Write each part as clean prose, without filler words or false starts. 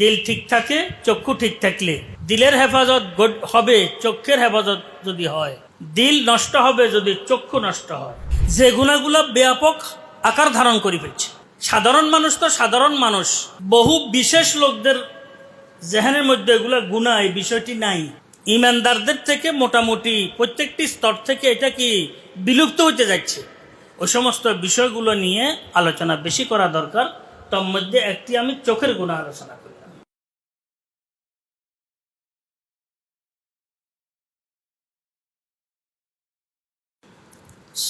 দিল ঠিক থাকে, চক্ষু ঠিক থাকলে দিলের হেফাজত হবে, চক্ষের হেফাজত যদি হয়। দিল নষ্ট হবে যদি চক্ষু নষ্ট হয়। যে গুণাগুলো ব্যাপক আকার ধারণ করে ফেলছে। সাধারণ মানুষ তো সাধারণ মানুষ, বহু বিশেষ লোকদের জেহানের মধ্যে এগুলা গুণা, এই বিষয়টি নাই। ইমানদারদের থেকে মোটামুটি প্রত্যেকটি স্তর থেকে এটা কি বিলুপ্ত হতে যাচ্ছে। ওই সমস্ত বিষয়গুলো নিয়ে আলোচনা বেশি করা দরকার। তার মধ্যে একটি আমি চোখের গুণা আলোচনা করি।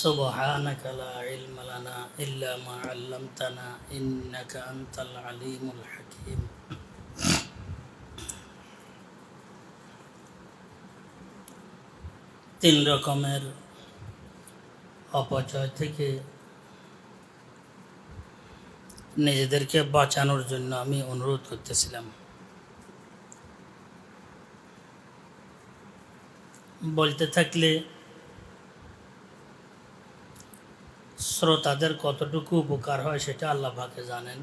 সুবহানাকা লা ইলমা লানা ইল্লা মা আল্লামতানা ইন্নাকা আনতাল আলিমুল হাকীম। তিন রকমের অপচয় থেকে নিজেদেরকে বাঁচানোর জন্য আমি অনুরোধ করতেছিলাম। বলতে থাকলে শ্রোতাদের কতটুকু উপকার হয় সেটা আল্লাহ পাকে জানেন।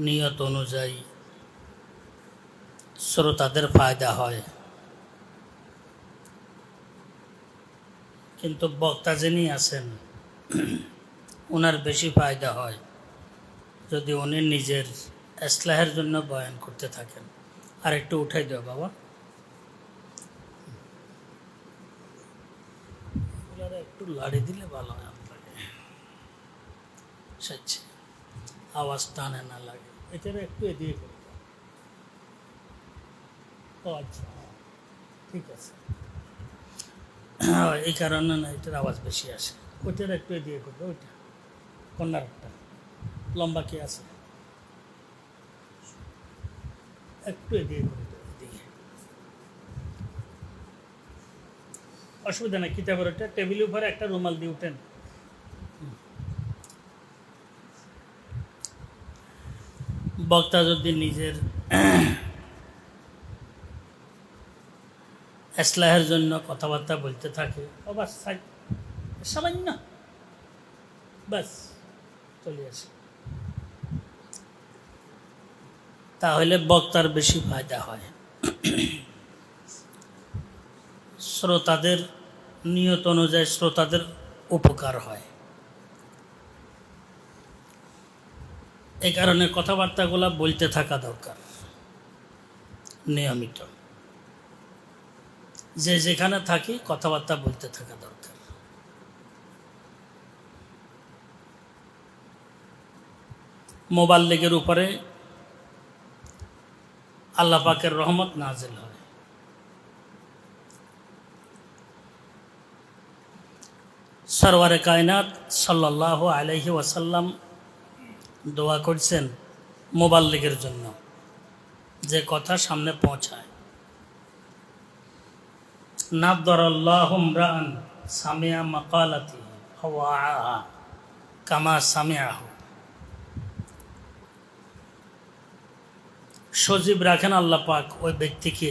নিয়ত অনুযায়ী শ্রোতাদের ফায়দা হয়, কিন্তু বক্তা যিনি আছেন ওনার বেশি ফায়দা হয় যদি উনি নিজের ইসলাহের জন্য বয়ান করতে থাকেন। আর একটু উঠাই দাও বাবা, একটু লাড়ি দিলে ভালো হয় আপনাকে, সচ্ছি আওয়াজ টানে না লাগে। এটার একটু এদিকে করে দাও। ও আচ্ছা, ঠিক আছে। এই কারণে না এটার আওয়াজ বেশি আসে। ওইটার একটু এদিকে করবে, ওইটা কন্যার একটা লম্বা কি আছে, একটু এদিকে করে দেবে, এদিকে অসুবিধা নেই। কিতাবের ওটা টেবিলের উপরে একটা রুমাল দিয়ে উঠেন। বক্তা যদি নিজের ইসলাহের জন্য কথাবার্তা বলতে থাকে, ও বাস সামান্য বাস চলে আসে, তাহলে বক্তার বেশি ফায়দা হয়। শ্রোতাদের নিয়ত অনুযায়ী শ্রোতাদের উপকার হয়। এই কারণে কথাবার্তাগুলো বলতে থাকা দরকার নিয়মিত। যে যেখানে থাকি কথাবার্তা বলতে থাকা দরকার। মোবাল্লিগের উপরে আল্লাহ পাকের রহমত নাজিল হয়। সরওয়ারে কায়নাত সাল্লাল্লাহু আলাইহি ওয়াসাল্লাম দোয়া করছেন মোবাল্লিগের জন্য, যে কথা সামনে পৌঁছায়। নাদরাল্লাহু ইমরাআন সামিআ মাকালাতি ওয়া আআহা কামা সামিআহু। সজীব রাখেন আল্লাহ পাক ওই ব্যক্তিকে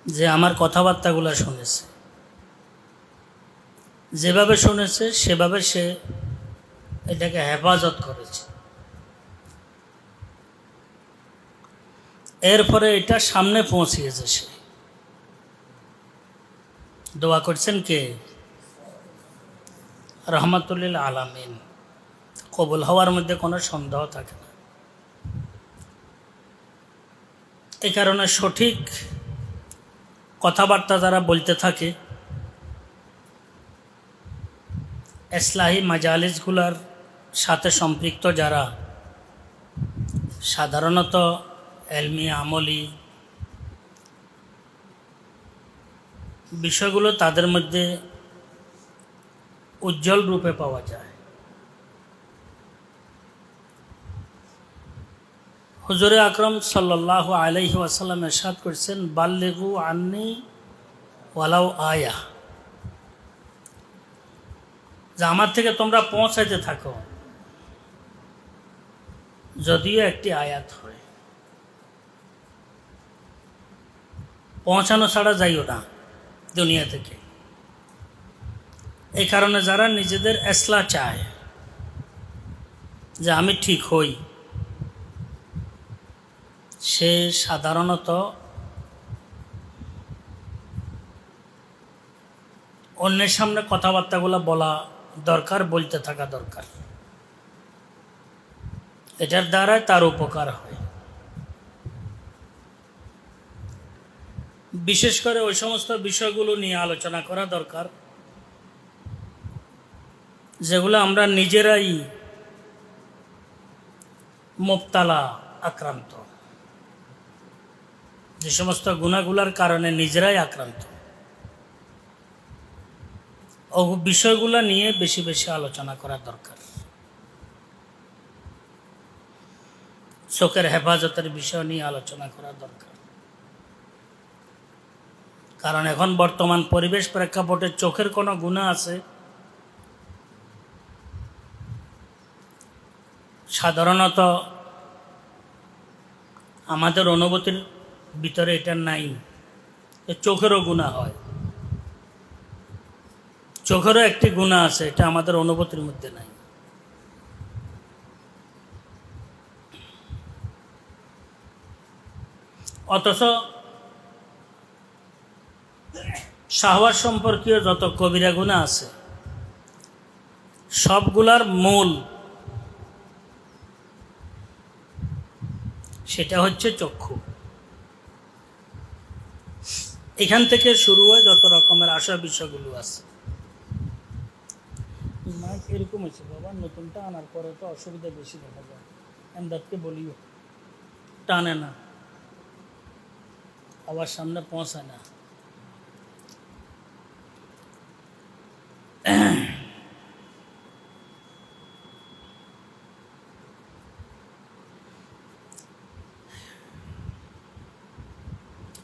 যে আমার কথাবার্তাগুলো শুনেছে, যেভাবে শুনেছে সেভাবে সে এটাকে হেফাজত করেছে। এরপরে এটা সামনে পৌঁছিয়েছে সে। দোয়া করছেন কে? রহমাতুল্লিল আলামিন। কবুল হওয়ার মধ্যে কোনো সন্দেহ থাকে না। এই কারণে সঠিক কথাবার্তা যারা বলতে থাকে, ইসলাহি মাজালিসগুলার সাথে সম্পৃক্ত যারা, সাধারণত এলমি আমলি বিষয়গুলো তাদের মধ্যে উজ্জ্বল রূপে পাওয়া যায়। হুজুরে আকরম সাল্লাল্লাহু আলাইহি ওয়াসাল্লাম ইরশাদ করেছেন, বাল্লিগু আন্নি ওয়ালাউ আয়া, যে আমার থেকে তোমরা পৌঁছাইতে থাকো যদিও একটি আয়াত হয়। পৌঁছানো ছাড়া যাইও না দুনিয়া থেকে। এই কারণে যারা নিজেদের ইসলাহ চায়, যে আমি ঠিক হই, সে সাধারণত অন্যের সামনে কথাবার্তাগুলো বলা দরকার, বলতে থাকা দরকার। এটার দ্বারা তার উপকার হয়। বিশেষ করে ওই সমস্ত বিষয়গুলো নিয়ে আলোচনা করা দরকার যেগুলো আমরা নিজেরাই মুবতালা, আক্রান্ত, যে সমস্ত গুনাহগুলোর কারণে নিজেরাই আক্রান্ত। ও বিষয়গুলো নিয়ে বেশি বেশি আলোচনা করা দরকার। চোখের হেফাজতের বিষয় নিয়ে আলোচনা করা দরকার, কারণ এখন বর্তমান পরিবেশ প্রেক্ষাপটে চোখের কোনো গুনাহ আছে সাধারণত আমাদের অনুভূতির ভিতরে এটা নাই। চোখেরও গুনাহ হয়, চোখেরও একটি গুনাহ আছে, এটা আমাদের অনুভূতির মধ্যে নাই। অথচ শাহওয়াত সম্পর্কীয় যত কবিরা গুনাহ আছে সবগুলার মূল সেটা হচ্ছে চক্ষু। এখান থেকে শুরু হয় যত রকমের আশা বিষয়গুলো আছে। মাইক এরকম হয়েছে বাবা, নতুনটা আনার পরে তো অসুবিধা বেশি দেখা যায়। এমদাদকে বলিও টানে না, আবার সামনে পৌঁছায় না।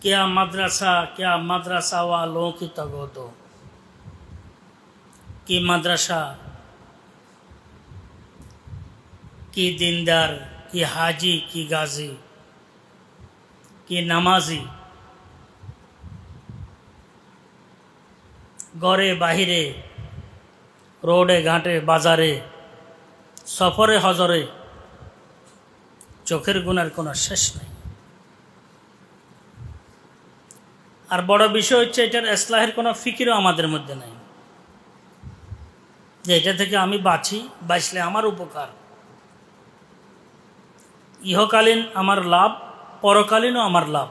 क्या मदरसा वालों की तगोदो, कि मदरसा, कि दीनदार, कि हाजी, कि गाजी, कि नामाजी, ঘরে বাহিরে, রোডে ঘাটে বাজারে, সফরে হজরে চোখের গুনার কোনো শেষ নেই। আর বড় বিষয় হচ্ছে এটার ইসলাহের কোনো ফিকিরও আমাদের মধ্যে নাই, যে এটা থেকে আমি বাঁচলে আমার উপকার, ইহকালীন আমার লাভ, পরকালীনও আমার লাভ,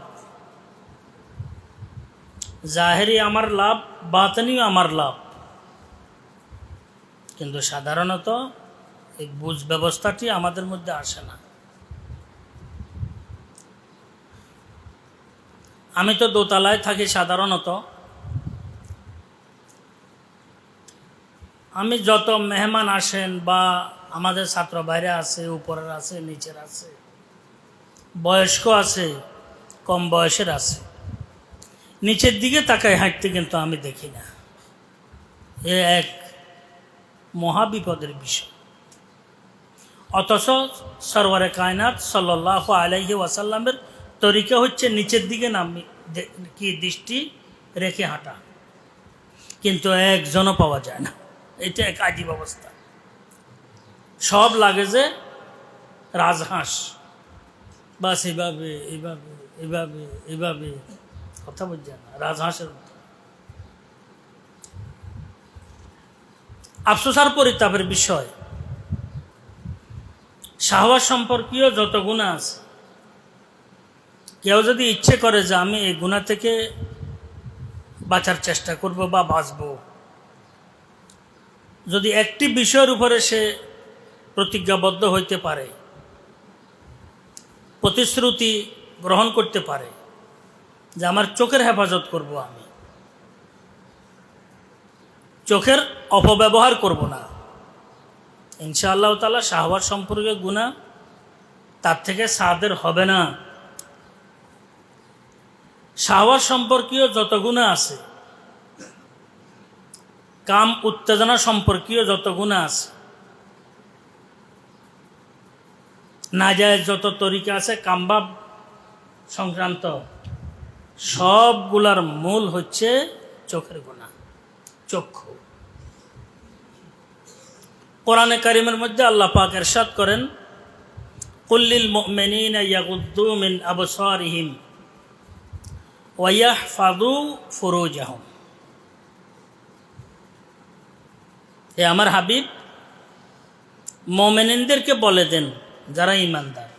জাহেরি আমার লাভ, বাতনিও আমার লাভ। কিন্তু সাধারণত এই বুঝ ব্যবস্থাটি আমাদের মধ্যে আসে না। আমি তো দোতলায় থাকি সাধারণত, আমি যত মেহমান আসেন বা আমাদের ছাত্র বাইরে আছে, উপরের আছে, নিচের আছে, বয়স্ক আছে, কম বয়সের আছে, নিচের দিকে তাকায় হাঁটতে কিন্তু আমি দেখি না। এ এক মহাবিপদের বিষয়। অথচ সরওয়ারে কায়নাত সাল্লাল্লাহু আলাইহি ওয়াসাল্লামের তরিকা হচ্ছে নিচের দিকে কি দৃষ্টি রেখে হাঁটা, কিন্তু একজনও পাওয়া যায় না। এটা এক আজীব অবস্থা। সব লাগে যে রাজহাঁস, বাস এইভাবে এইভাবে এইভাবে এইভাবে কথা বলছে না, রাজহাঁসের মতো। আফসোস আর পরিতাপের বিষয়, শাহওয়াত সম্পর্কীয় যত গুনাহ আছে, কেউ যদি ইচ্ছে করে যে আমি এই গুনাহ থেকে বাঁচার চেষ্টা করব বা বাঁচব, যদি একটি বিষয়ের উপরে সে প্রতিজ্ঞাবদ্ধ হইতে পারে, প্রতিশ্রুতি গ্রহণ করতে পারে যে আমার চোখের হেফাজত করব, আমি চোখের অপব্যবহার করব না, ইনশাআল্লাহ তাআলা শাহওয়াত সম্পর্কে গুনাহ তার থেকে সাদের হবে না। শাহওয়াত সম্পর্কীয় যত গুনাহ আছে, কাম উত্তেজনা সম্পর্কীয় যত গুনাহ আছে, নাজায়েজ যত তরিকা আছে কামভাব সংক্রান্ত, সবগুলার মূল হচ্ছে চোখের গুনাহ, চক্ষু। কোরআনে কারিমের মধ্যে আল্লাহ পাক ইরশাদ করেন, কুল্লিল মুমিনিনা ইয়াগুদ্দু মিন আবসারিহিম ওয়া ইয়াহফাযু ফুরুজাহুম। হে আমার হাবিব, মুমিনদেরকে বলে দেন, যারা ঈমানদার,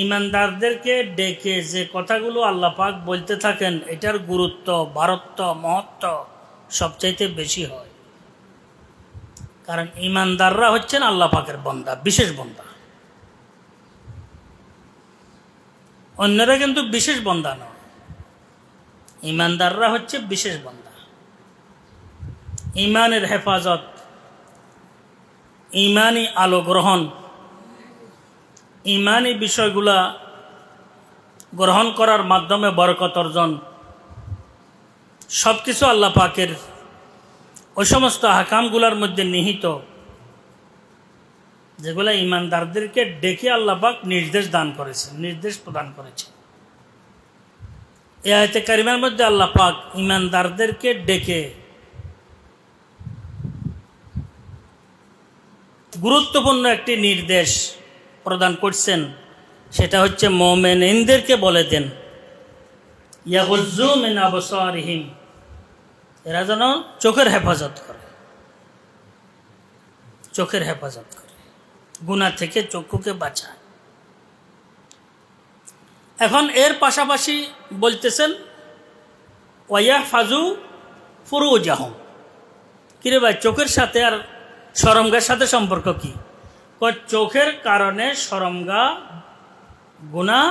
ঈমানদারদেরকে ডেকে যে কথাগুলো আল্লাহ পাক বলতে থাকেন, এটার গুরুত্ব, ভারত্ব, মহত্ব সবচাইতে বেশি হয়। কারণ ঈমানদাররা হচ্ছেন আল্লাহ পাকের বান্দা, বিশেষ বান্দা। অন্যরা কিন্তু বিশেষ বান্দা নয়, ঈমানদাররা হচ্ছে বিশেষ বান্দা। ঈমানের হেফাজত, ঈমানি আলো গ্রহণ, ঈমানি বিষয়গুলা গ্রহণ করার মাধ্যমে বরকত অর্জন, সব কিছু আল্লাহ পাকের ওই সমস্ত হাকামগুলার মধ্যে নিহিত, যেগুলা ঈমানদারদেরকে ডেকে আল্লাহ পাক নির্দেশ দান করেছেন, নির্দেশ প্রদান করেছেন। এই আয়াতে কারিমার মধ্যে আল্লাহ পাক ঈমানদারদেরকে ডেকে গুরুত্বপূর্ণ একটি নির্দেশ প্রদান করছেন। সেটা হচ্ছে মুমিনদেরকে বলে দেন, ইয়াগুয্জু মিন আবসারিহিম, এরা যেন চোখের হেফাজত করে, চোখের হেফাজত করে, গুনাহ থেকে চক্ষুকে বাঁচায়। এখন এর পাশাপাশি বলতেছেন ওয়া ইয়াহফাযু ফুরুজাহুম। কিরে ভাই, চোখের সাথে আর শরমগার সাথে সম্পর্ক কি? চোখের কারণে শরমগা, গুনাহ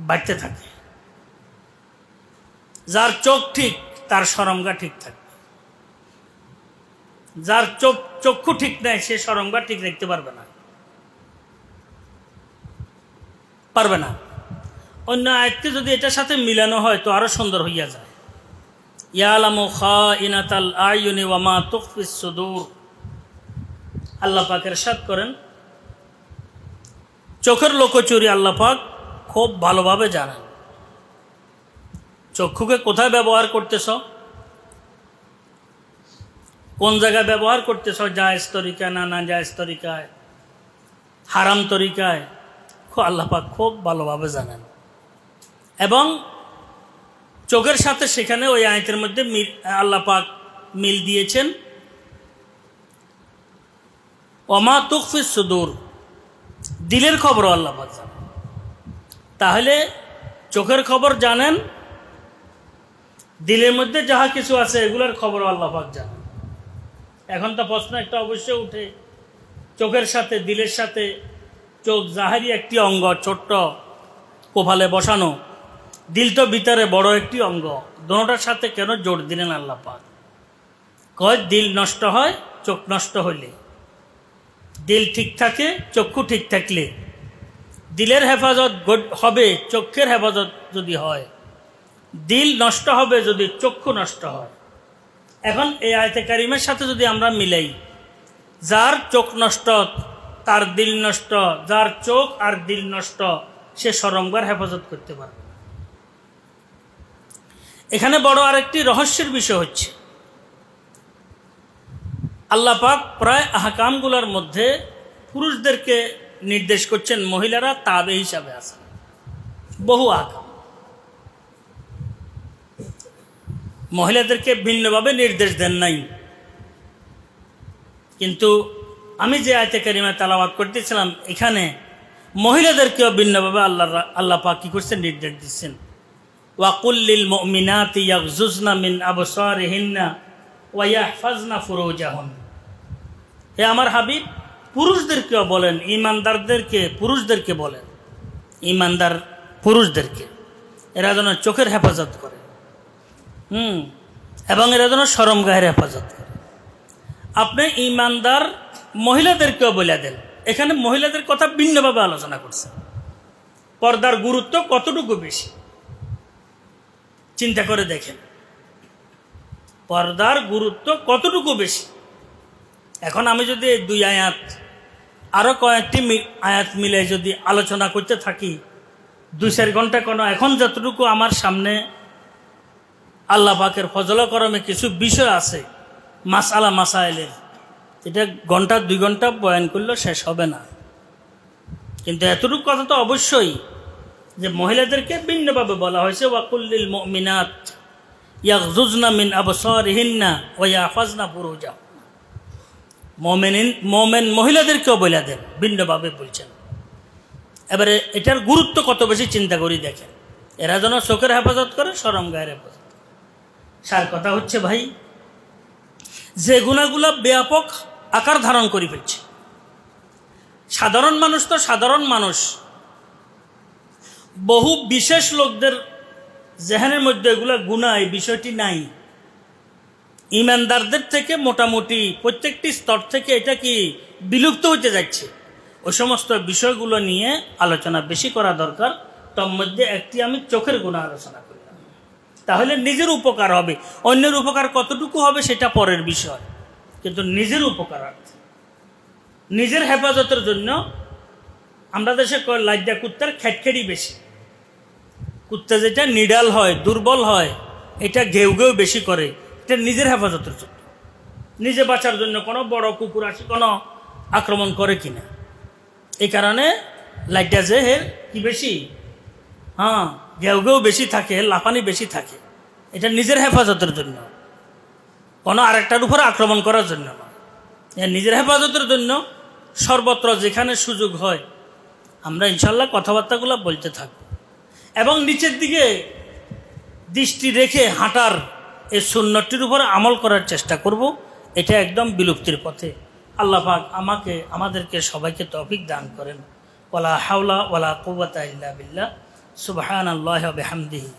বাড়তে থাকে। যার চোখ ঠিক তার শরমগা ঠিক থাকবে, যার চক্ষু ঠিক নেই সে শরমগা ঠিক রাখতে পারবে না, পারবে না। অন্য আয়াতকে যদি এটার সাথে মিলানো হয় তো আরো সুন্দর হইয়া যায়। ইয়ালামু খাইনাতাল আয়ুনি ওয়া মা তুখফিস সুদূর। আল্লাহ পাক ইরশাদ করেন, চোখের লোকচুরি আল্লাহ পাক খুব ভালোভাবে জানেন। চক্ষুকে কোথায় ব্যবহার করতেছ, কোন জায়গায় ব্যবহার করতেছ, জায়েজ তরিকায় না না জায়েজ তরিকায়, হারাম তরিকায়, আল্লাহ পাক খুব ভালোভাবে জানেন। এবং চোখের সাথে সেখানে ওই আয়াতের মধ্যে আল্লাহ পাক মিল দিয়েছেন, ওমা তুখফিস সুদূর, দিলের খবরও আল্লাহ পাক জানেন। তাহলে চোখের খবর জানেন, দিলের মধ্যে যাহা কিছু আছে এগুলোর খবরও আল্লাহ পাক জানেন। এখন তো প্রশ্ন একটা অবশ্যই উঠে, চোখের সাথে দিলের সাথে, চোখ জাহারি একটি অঙ্গ, ছোট্ট কোফালে বসানো, দিল তো ভিতরে বড় একটি অঙ্গ, দোনোটার সাথে কেন জোর দিলেন আল্লাহ পাক? কয় দিল নষ্ট হয় চোখ নষ্ট হইলে, দিল ঠিক থাকে চক্ষু ঠিক থাকলে। দিলের হেফাজত হবে চক্ষের হেফাজত যদি হয়, দিল নষ্ট হবে যদি চক্ষু নষ্ট হয়। এখন এই আয়াতে কারিমের সাথে যদি আমরা মিলাই, যার চোখ নষ্ট তার দিল নষ্ট, যার চোখ আর দিল নষ্ট সে শরমগার হেফাজত করতে পারবে। এখানে বড় আরেকটি রহস্যের বিষয় হচ্ছে, আল্লাহ পাক প্রায় আহকামগুলোর মধ্যে পুরুষদেরকে নির্দেশ করছেন, মহিলারা তাবে হিসাবে আছে। বহু আহকাম মহিলাদেরকে ভিন্নভাবে নির্দেশ দেন নাই। কিন্তু আমি যে আয়াতে কারিমা তেলাওয়াত করতেছিলাম, এখানে মহিলাদেরকেও ভিন্নভাবে আল্লাহ পাক কি করছেন, নির্দেশ দিচ্ছেন। ওয়াকুল লিল মুমিনাতি ইয়াগযুজনা মিন আবসারিহিন্না ওয়া ইয়াহফাজনা ফুরুজাহুন। হে আমার হাবিব, পুরুষদেরকেও বলেন, ঈমানদারদেরকে পুরুষদেরকে বলেন, ঈমানদার পুরুষদেরকে, এরা যেন চোখের হেফাজত করে, এবং এরা যেন শরমগাহের হেফাজত করে। আপনি ঈমানদার মহিলাদেরকেও বলে দেন। এখানে মহিলাদের কথা ভিন্নভাবে আলোচনা করছে। পর্দার গুরুত্ব কতটুকু বেশি চিন্তা করে দেখেন, পর্দার গুরুত্ব কতটুকু বেশি। এখন আমি যদি এই দুই আয়াত আরো কয়েকটি আয়াত মিলে যদি আলোচনা করতে থাকি 2-4 ঘন্টা, কোনো এখন যতটুকু আমার সামনে আল্লাহ পাকের ফজল করমে কিছু বিষয় আছে মাসালা মাসাইলের, এটা ঘন্টা 2 ঘন্টা বয়ান করলেও শেষ হবে না। কিন্তু এতটুকু কথা তো অবশ্যই যে মহিলাদেরকে ভিন্নভাবে বলা হয়েছে ওয়াকুল্লিল মুমিনাত ইয়াগযুজনা মিন আবসারিহিন্না ওয়া ইয়াহফাজনা ফুরুজাহুন্না। মোমেন মহিলাদেরকেও বলে দেন, ভিন্নভাবে বলছেন। এবারে এটার গুরুত্ব কত বেশি চিন্তা করি দেখেন। এরা যেন চোখের হেফাজত করে, শরম গায়ের হেফাজত করে। সার কথা হচ্ছে ভাই, যে গুণাগুলা ব্যাপক আকার ধারণ করে ফেলছে। সাধারণ মানুষ তো সাধারণ মানুষ, বহু বিশেষ লোকদের জেহানের মধ্যে এগুলা গুনাহ এই বিষয়টি নাই। ইমানদারদের থেকে মোটামুটি প্রত্যেকটি স্তর থেকে এটা কি বিলুপ্ত হতে যাচ্ছে। ওই সমস্ত বিষয়গুলো নিয়ে আলোচনা বেশি করা দরকার। তার মধ্যে একটি আমি চোখের গুনাহ আলোচনা করলাম, তাহলে নিজের উপকার হবে। অন্যের উপকার কতটুকু হবে সেটা পরের বিষয়, কিন্তু নিজের উপকারার্থে, নিজের হেফাজতের জন্য। আমরা দেশে লাজ্জা কুত্তার খ্যাটখ্যাটি বেশি। কুত্তা যেটা নিডাল হয়, দুর্বল হয়, এটা ঘেউ ঘেউ বেশি করে, এটা নিজের হেফাজতের জন্য, নিজে বাঁচার জন্য। কোনো বড় কুকুর আসি কোনো আক্রমণ করে কিনা, এই কারণে লাইটটা যে কি বেশি, হ্যাঁ ঘেউ ঘেউ বেশি থাকে, লাফানি বেশি থাকে। এটা নিজের হেফাজতের জন্য, কোনো আরেকটার উপর আক্রমণ করার জন্য না। নিজের হেফাজতের জন্য সর্বত্র যেখানে সুযোগ হয় আমরা ইনশাল্লাহ কথাবার্তাগুলো বলতে থাকব, এবং নিচের দিকে দৃষ্টি রেখে হাঁটার এই সুন্নতির উপর আমল করার চেষ্টা করব। এটা একদম বিলুপ্তির পথে। আল্লাহ পাক আমাদেরকে সবাইকে তৌফিক দান করেন। ওয়ালা হাওলা ওয়ালা কুওয়াতা ইল্লা বিল্লাহ। সুবহানাল্লাহি ওয়া বিহামদিহি।